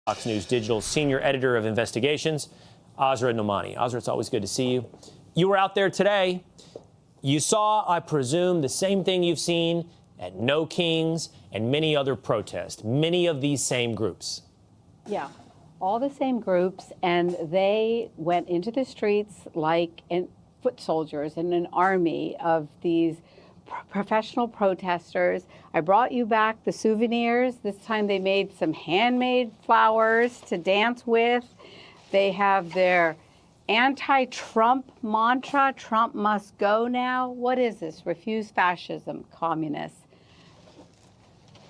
Fox News Digital Senior Editor of Investigations, Azra Nomani. Azra, it's always good to see you. You were out there today. You saw, I presume, the same thing you've seen at No Kings and many other protests, many of these same groups. Yeah, all the same groups, and they went into the streets like foot soldiers in an army of these professional protesters. I brought you back the souvenirs. This time they made some handmade flowers to dance with. They have their anti-Trump mantra, Trump must go now. What is this? Refuse fascism, communists.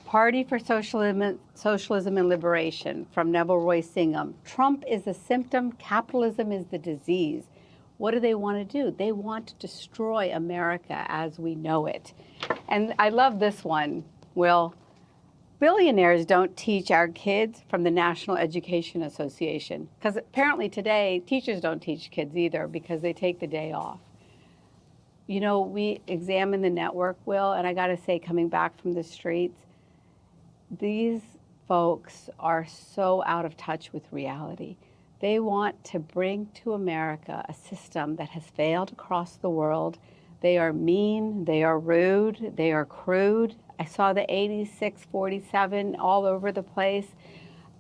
Party for Socialism and Liberation from Neville Roy Singham. Trump is a symptom, capitalism is the disease. What do they want to do? They want to destroy America as we know it. And I love this one, Will. Billionaires don't teach our kids from the National Education Association. Because apparently today, teachers don't teach kids either because they take the day off. You know, we examine the network, Will, and I got to say, coming back from the streets, these folks are so out of touch with reality. They want to bring to America a system that has failed across the world. They are mean, they are rude, they are crude. I saw the 86-47 all over the place.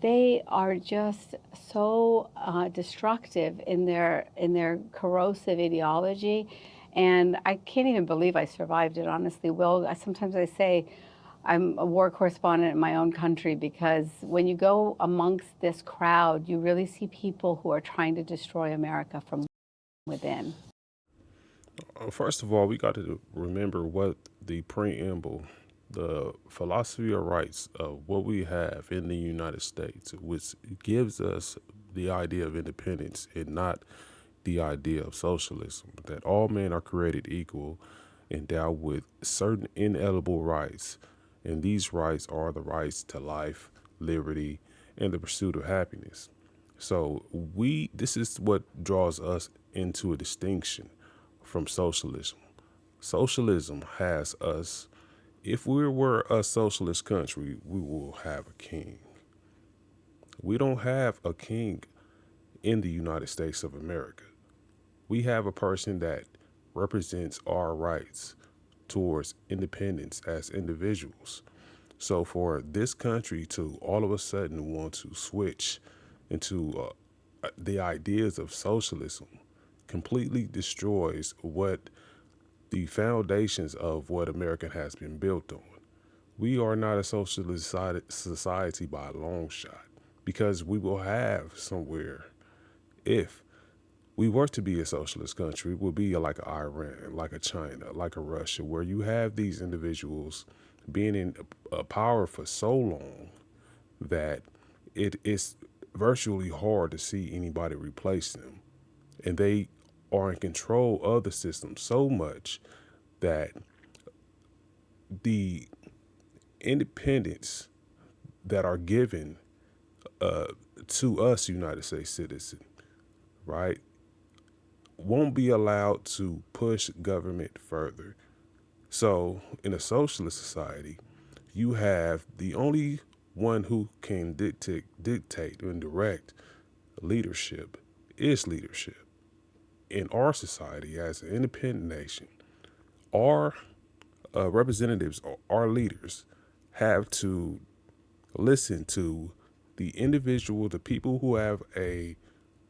They are just so destructive in their corrosive ideology. And I can't even believe I survived it, honestly, Will. Sometimes I say, I'm a war correspondent in my own country because when you go amongst this crowd, you really see people who are trying to destroy America from within. First of all, we got to remember what the preamble, the philosophy of rights of what we have in the United States, which gives us the idea of independence and not the idea of socialism, that all men are created equal, endowed with certain inalienable rights. And these rights are the rights to life, liberty, and the pursuit of happiness. So this is what draws us into a distinction from socialism. Socialism has us, if we were a socialist country, we will have a king. We don't have a king in the United States of America. We have a person that represents our rights towards independence as individuals. So for this country to all of a sudden want to switch into the ideas of socialism completely destroys what the foundations of what America has been built on. We are not a socialist society by a long shot, because we will have somewhere, if we were to be a socialist country, it would be like a Iran, like a China, like a Russia, where you have these individuals being in power for so long that it is virtually hard to see anybody replace them. And they are in control of the system so much that the independence that are given to us United States citizens, right, won't be allowed to push government further. So in a socialist society, you have the only one who can dictate and direct leadership is leadership. In our society, as an independent nation, our representatives, our leaders, have to listen to the individual, the people who have a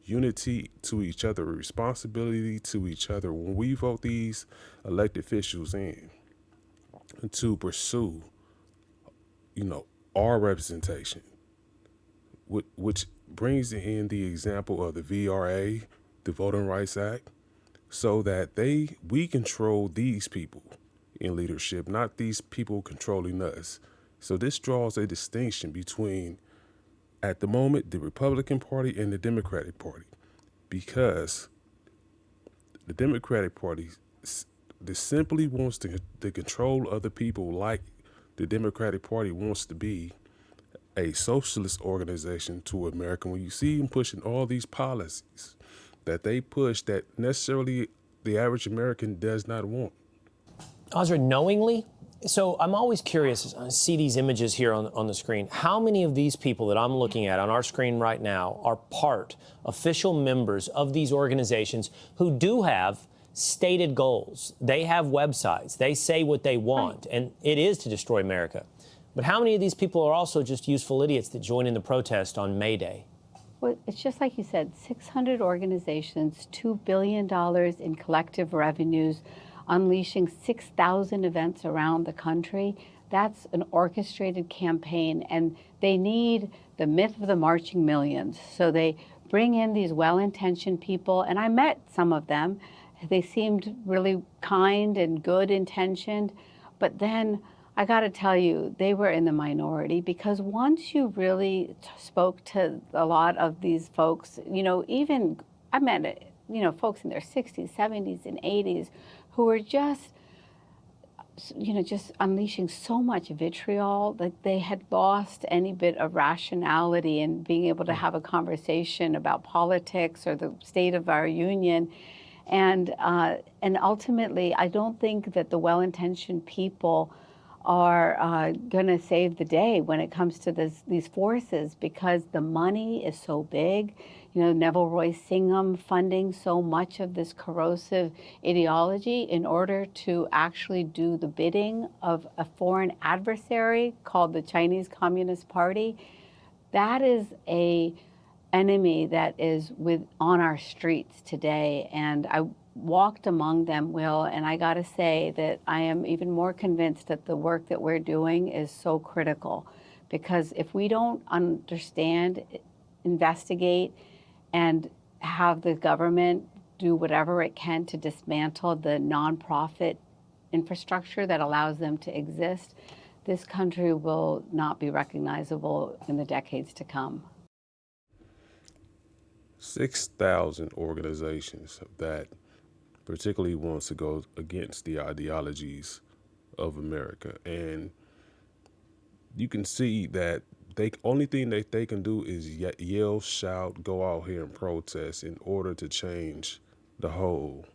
unity to each other, a responsibility to each other. When we vote these elected officials in to pursue, our representation, which brings in the example of the VRA, the Voting Rights Act, so that we control these people in leadership, not these people controlling us. So this draws a distinction between, at the moment, the Republican Party and the Democratic Party, because the Democratic Party simply wants to control other people, like the Democratic Party wants to be a socialist organization to America. When you see them pushing all these policies that they push that necessarily the average American does not want. Azra, knowingly, So I'm always curious, I see these images here on the screen. How many of these people that I'm looking at on our screen right now are official members of these organizations who do have stated goals? They have websites. They say what they want, and it is to destroy America. But how many of these people are also just useful idiots that join in the protest on May Day? Well, it's just like you said, 600 organizations, $2 billion in collective revenues, unleashing 6,000 events around the country. That's an orchestrated campaign, and they need the myth of the marching millions. So they bring in these well-intentioned people, and I met some of them. They seemed really kind and good intentioned, but then I got to tell you, they were in the minority, because once you really spoke to a lot of these folks, even I met, folks in their 60s, 70s, and 80s who were just unleashing so much vitriol that they had lost any bit of rationality and being able to have a conversation about politics or the state of our union. And ultimately, I don't think that the well-intentioned people are going to save the day when it comes to these forces, because the money is so big. Neville Roy Singham funding so much of this corrosive ideology in order to actually do the bidding of a foreign adversary called the Chinese Communist Party. That is a enemy that is on our streets today. And I walked among them, Will, and I got to say that I am even more convinced that the work that we're doing is so critical, because if we don't understand, investigate, and have the government do whatever it can to dismantle the nonprofit infrastructure that allows them to exist, this country will not be recognizable in the decades to come. 6,000 organizations that particularly wants to go against the ideologies of America. And you can see that the only thing that they can do is yell, shout, go out here and protest in order to change the whole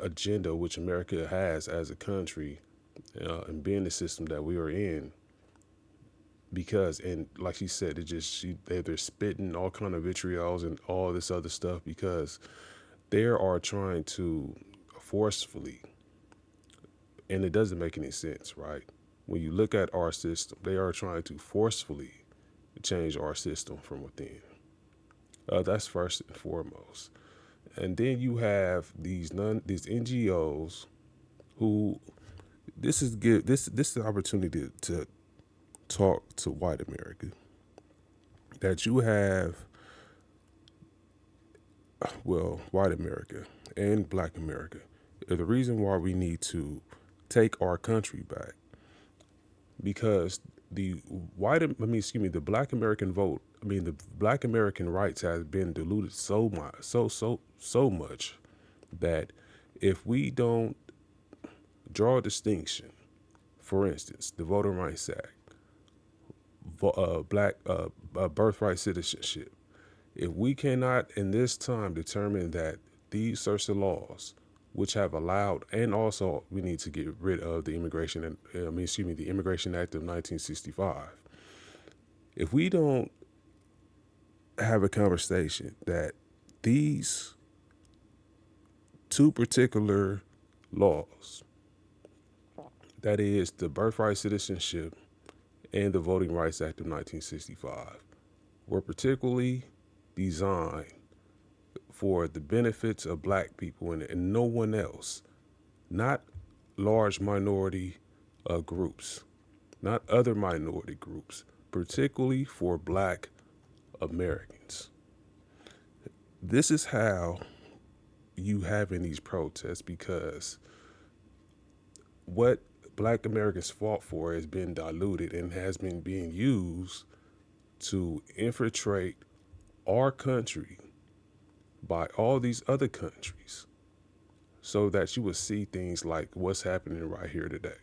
agenda which America has as a country, and being the system that we are in. Because, and like she said, they're spitting all kind of vitriols and all this other stuff, because they are trying to forcefully, and it doesn't make any sense, right? When you look at our system, they are trying to forcefully change our system from within. That's first and foremost. And then you have these NGOs who, this is an opportunity to talk to white America. That you have, white America and black America. The reason why we need to take our country back, because the black American vote, the black American rights has been diluted so much that if we don't draw a distinction, for instance, the Voting Rights Act, black birthright citizenship, if we cannot in this time determine that these sorts of laws, which have allowed, and also we need to get rid of the Immigration Act of 1965. If we don't have a conversation that these two particular laws, that is the birthright citizenship and the Voting Rights Act of 1965, were particularly designed for the benefits of black people and no one else, not large minority groups, not other minority groups, particularly for black Americans. This is how you have in these protests, because what black Americans fought for has been diluted and has been being used to infiltrate our country by all these other countries, so that you would see things like what's happening right here today.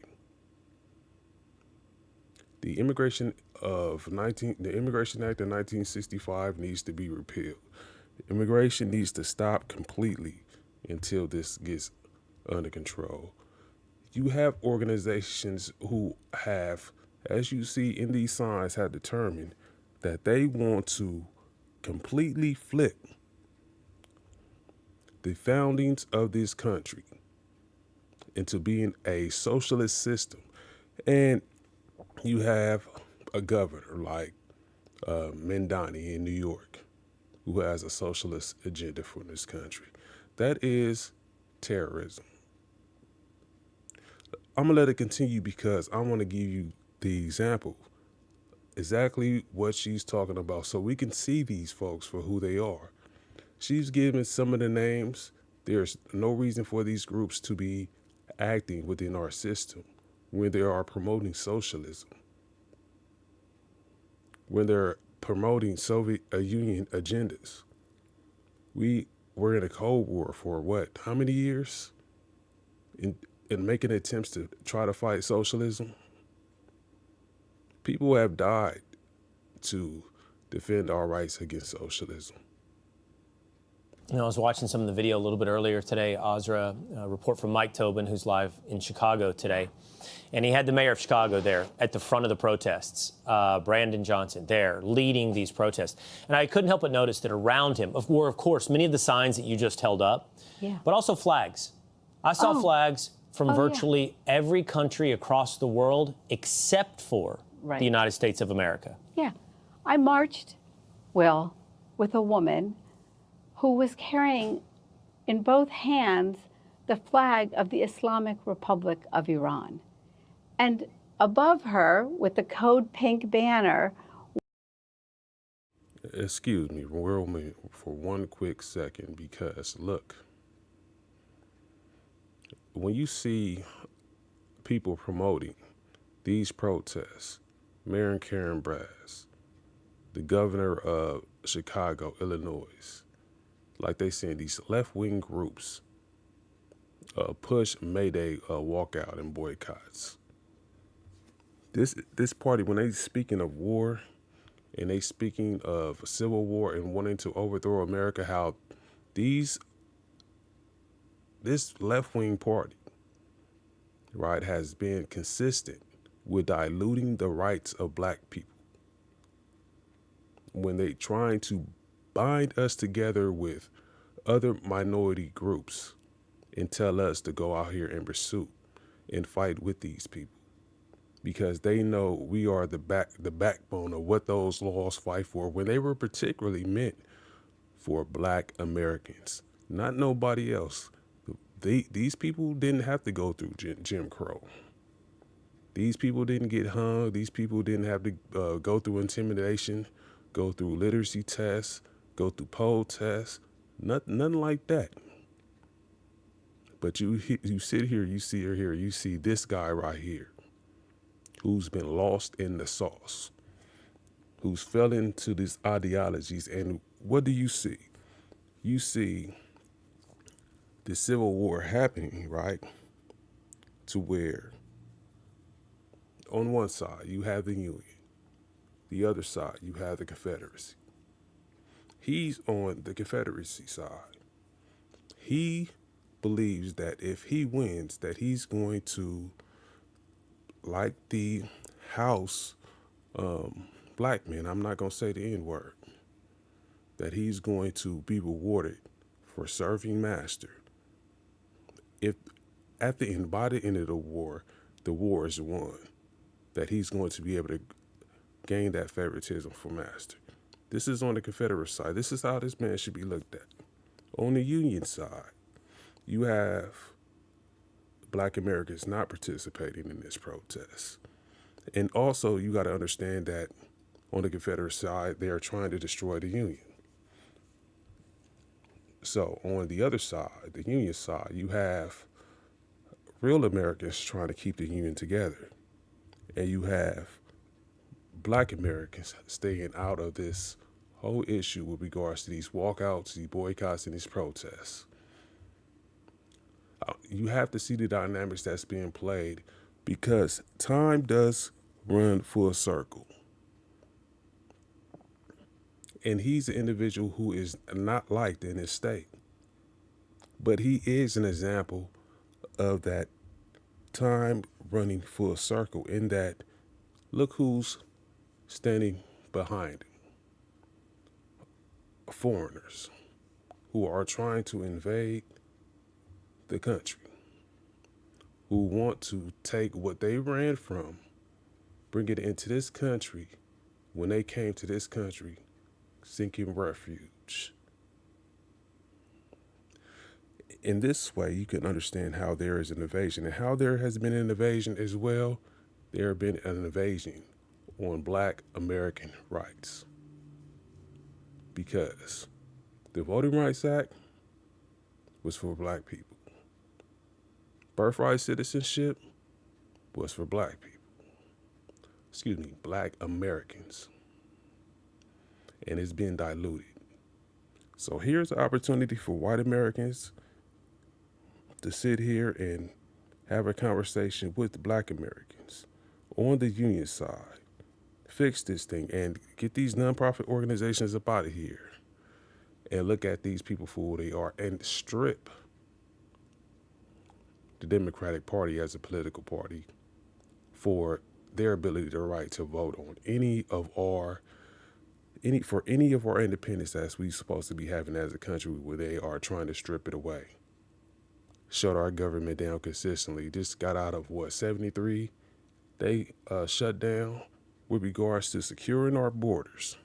The Immigration Act of 1965 needs to be repealed. Immigration needs to stop completely until this gets under control. You have organizations who have, as you see in these signs, have determined that they want to completely flip the foundings of this country into being a socialist system. And you have a governor like Mamdani in New York who has a socialist agenda for this country. That is terrorism. I'm gonna let it continue because I want to give you the example, exactly what she's talking about, so we can see these folks for who they are. She's given some of the names. There's no reason for these groups to be acting within our system when they are promoting socialism, when they're promoting Soviet Union agendas. We were in a Cold War for what? How many years? In making attempts to try to fight socialism. People have died to defend our rights against socialism. You know, I was watching some of the video a little bit earlier today, Azra, a report from Mike Tobin, who's live in Chicago today. And he had the mayor of Chicago there at the front of the protests, Brandon Johnson, there leading these protests. And I couldn't help but notice that around him were, of course, many of the signs that you just held up, but also flags. I saw flags from virtually every country across the world except for the United States of America. Yeah. I marched, Will, with a woman who was carrying in both hands the flag of the Islamic Republic of Iran. And above her, with the code pink banner. Excuse me, roll me for one quick second, because look, when you see people promoting these protests, Mayor Karen Brass, the governor of Chicago, Illinois, like they say, these left-wing groups push Mayday walkout and boycotts. This party, when they speaking of war and they speaking of civil war and wanting to overthrow America, how this left-wing party, right, has been consistent with diluting the rights of black people when they trying to bind us together with other minority groups and tell us to go out here and pursue and fight with these people, because they know we are the backbone of what those laws fight for, when they were particularly meant for black Americans, not nobody else. These people didn't have to go through Jim Crow. These people didn't get hung. These people didn't have to go through intimidation, go through literacy tests, go through poll tests, nothing like that. But you sit here, you see her here, you see this guy right here, who's been lost in the sauce, who's fell into these ideologies. And what do you see? You see the Civil War happening, right? To where on one side you have the Union, the other side you have the Confederacy. He's on the Confederacy side. He believes that if he wins, that he's going to, like the House black men, I'm not going to say the N-word, that he's going to be rewarded for serving master. If at the end, by the end of the war is won, that he's going to be able to gain that favoritism for master. This is on the Confederate side. This is how this man should be looked at. On the Union side, you have black Americans not participating in this protest. And also, you got to understand that on the Confederate side, they are trying to destroy the Union. So on the other side, the Union side, you have real Americans trying to keep the Union together. And you have black Americans staying out of this whole issue with regards to these walkouts, these boycotts, and these protests. You have to see the dynamics that's being played, because time does run full circle. And he's an individual who is not liked in his state. But he is an example of that time running full circle in that look who's standing behind foreigners who are trying to invade the country, who want to take what they ran from, bring it into this country when they came to this country seeking refuge. In this way, you can understand how there is an invasion and how there has been an invasion as well. There has been an invasion on Black American rights because the Voting Rights Act was for Black people. Birthright citizenship was for Black people. Excuse me, Black Americans. And it's been diluted. So here's an opportunity for white Americans to sit here and have a conversation with Black Americans on the union side, fix this thing, and get these nonprofit organizations up out of here and look at these people for who they are and strip the Democratic Party as a political party for their ability to right to vote on any of our independence that we supposed to be having as a country, where they are trying to strip it away. Shut our government down consistently. Just got out of 73? They shut down with regards to securing our borders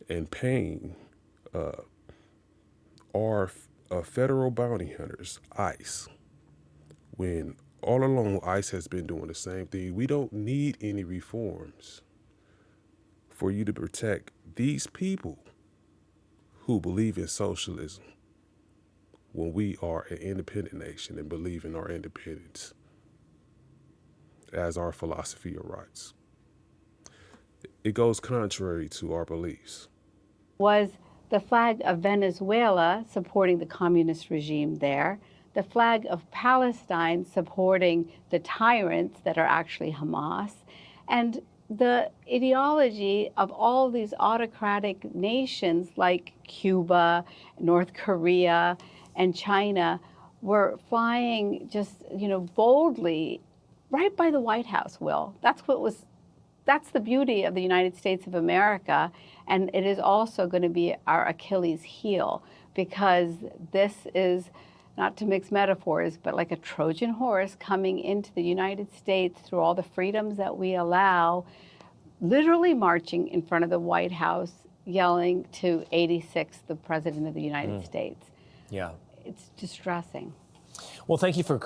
and paying our federal bounty hunters, ICE, when all along ICE has been doing the same thing. We don't need any reforms for you to protect these people who believe in socialism when we are an independent nation and believe in our independence as our philosophy of rights. It goes contrary to our beliefs. Was the flag of Venezuela supporting the communist regime there, the flag of Palestine supporting the tyrants that are actually Hamas, and the ideology of all these autocratic nations like Cuba, North Korea, and China were flying just, boldly right by the White House, Will. That's the beauty of the United States of America, and it is also going to be our Achilles heel, because this is, not to mix metaphors, but like a Trojan horse coming into the United States through all the freedoms that we allow, literally marching in front of the White House, yelling to 86, the President of the United States. Yeah. It's distressing. Well, thank you for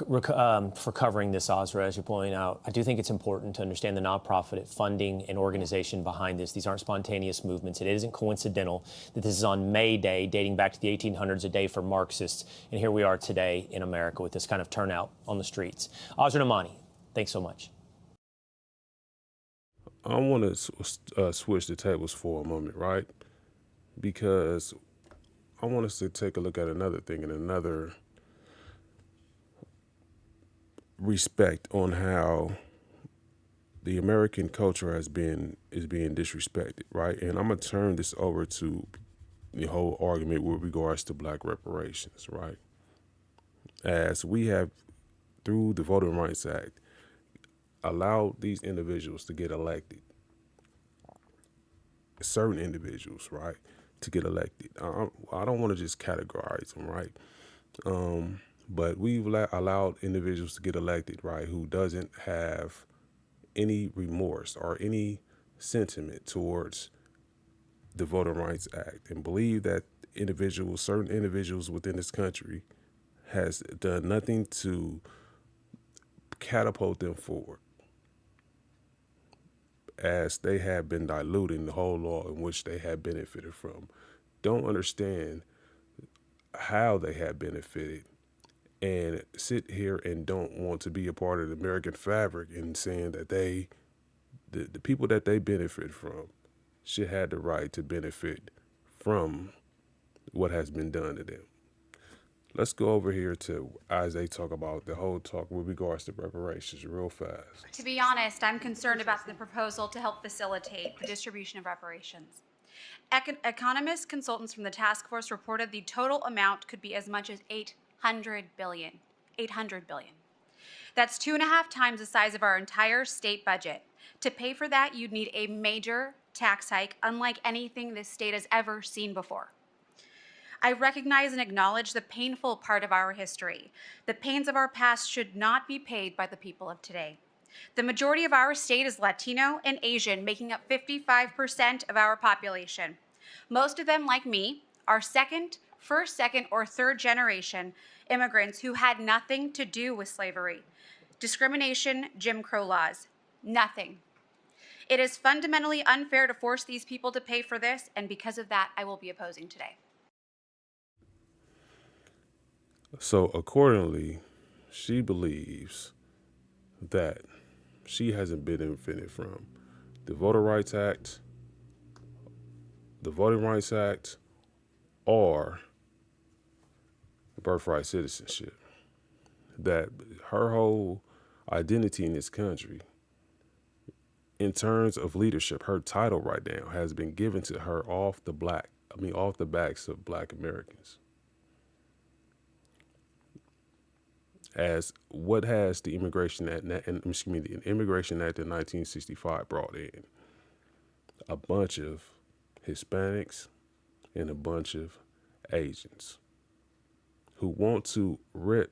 covering this, Azra. As you point out, I do think it's important to understand the nonprofit funding and organization behind this. These aren't spontaneous movements. It isn't coincidental that this is on May Day, dating back to the 1800s, a day for Marxists. And here we are today in America with this kind of turnout on the streets. Azra Nomani, thanks so much. I want to switch the tables for a moment, right? Because I want us to take a look at another thing and another respect on how the American culture is being disrespected, right? And I'm gonna turn this over to the whole argument with regards to Black reparations, right? As we have, through the Voting Rights Act, allowed these individuals to get elected, certain individuals, right, to get elected. I don't want to just categorize them, right? But we've allowed individuals to get elected, right, who doesn't have any remorse or any sentiment towards the Voting Rights Act, and believe that certain individuals within this country has done nothing to catapult them forward, as they have been diluting the whole law in which they have benefited from. Don't understand how they have benefited, and sit here and don't want to be a part of the American fabric, and saying that the people that they benefit from should have the right to benefit from what has been done to them. Let's go over here to Isaiah talk about the whole talk with regards to reparations real fast. To be honest, I'm concerned about the proposal to help facilitate the distribution of reparations. Economists, consultants from the task force reported the total amount could be as much as $800 billion. $800 billion. That's 2.5 times the size of our entire state budget. To pay for that, you'd need a major tax hike, unlike anything this state has ever seen before. I recognize and acknowledge the painful part of our history. The pains of our past should not be paid by the people of today. The majority of our state is Latino and Asian, making up 55% of our population. Most of them, like me, are first, second, or third generation immigrants who had nothing to do with slavery, discrimination, Jim Crow laws. Nothing. It is fundamentally unfair to force these people to pay for this, and because of that, I will be opposing today. So accordingly, she believes that she hasn't benefited from the Voting Rights Act, or birthright citizenship. That her whole identity in this country, in terms of leadership, her title right now has been given to her off the backs of Black Americans. As what has the Immigration Act, the Immigration Act of 1965 brought in? A bunch of Hispanics and a bunch of Asians who want to rip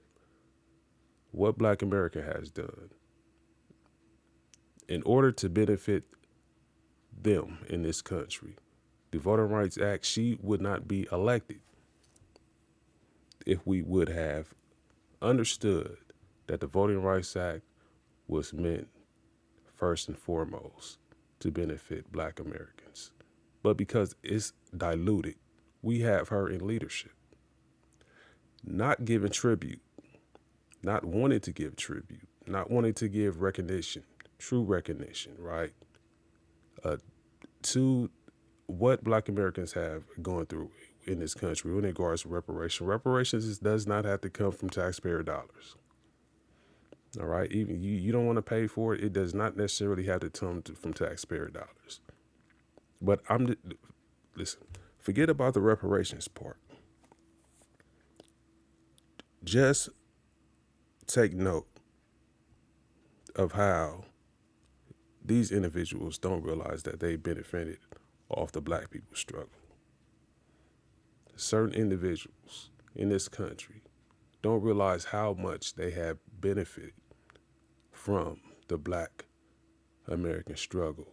what Black America has done in order to benefit them in this country. The Voting Rights Act, she would not be elected if we would have understood that the Voting Rights Act was meant first and foremost to benefit Black Americans. But because it's diluted, we have her in leadership, not giving tribute, not wanting to give tribute, not wanting to give recognition, true recognition, right, to what Black Americans have gone through in this country in regards to reparations. Reparations does not have to come from taxpayer dollars. All right, even you don't want to pay for it. It does not necessarily have to come from taxpayer dollars. But listen, forget about the reparations part. Just take note of how these individuals don't realize that they benefited off the Black people's struggle. Certain individuals in this country don't realize how much they have benefited from the Black American struggle,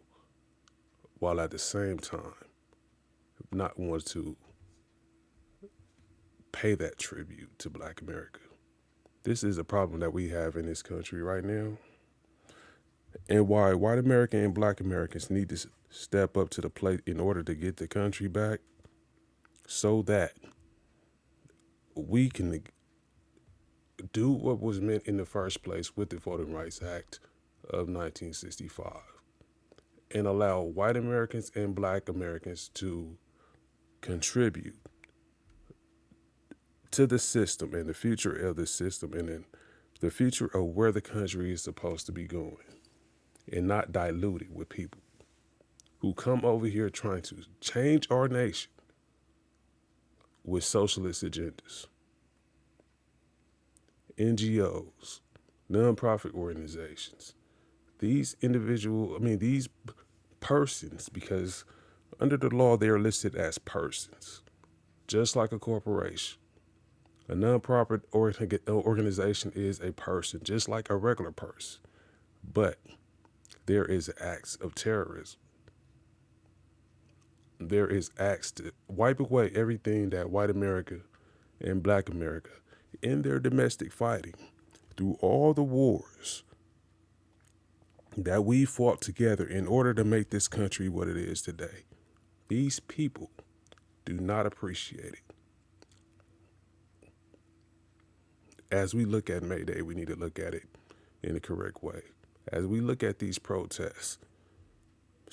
while at the same time not want to pay that tribute to Black America. This is a problem that we have in this country right now, and why white American and Black Americans need to step up to the plate in order to get the country back, so that we can do what was meant in the first place with the Voting Rights Act of 1965 and allow white Americans and Black Americans to contribute to the system and the future of the system and then the future of where the country is supposed to be going, and not dilute it with people who come over here trying to change our nation with socialist agendas. NGOs, nonprofit organizations, these persons, because under the law they are listed as persons, just like a corporation. A nonprofit organization is a person, just like a regular person. But there is acts of terrorism. There is acts to wipe away everything that white America and Black America in their domestic fighting through all the wars that we fought together in order to make this country what it is today. These people do not appreciate it. As we look at May Day, we need to look at it in the correct way. As we look at these protests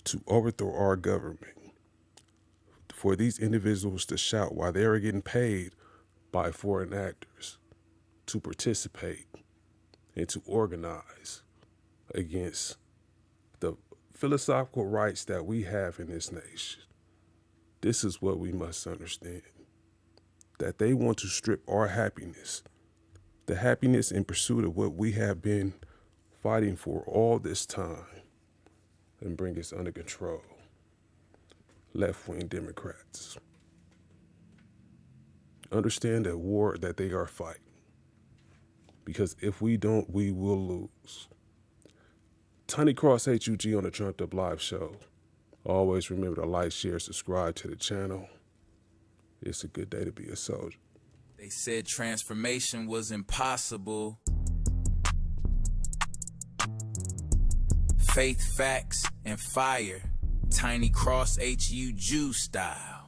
to overthrow our government, for these individuals to shout while they are getting paid by foreign actors to participate and to organize against the philosophical rights that we have in this nation. This is what we must understand, that they want to strip our happiness, the happiness in pursuit of what we have been fighting for all this time and bring us under control. Left-wing Democrats. Understand the war that they are fighting. Because if we don't, we will lose. Tiny Cross-H.U.G on the Trumped Up Live show. Always remember to like, share, subscribe to the channel. It's a good day to be a soldier. They said transformation was impossible. Faith, facts, and fire. Tiny Cross-H.U.G style.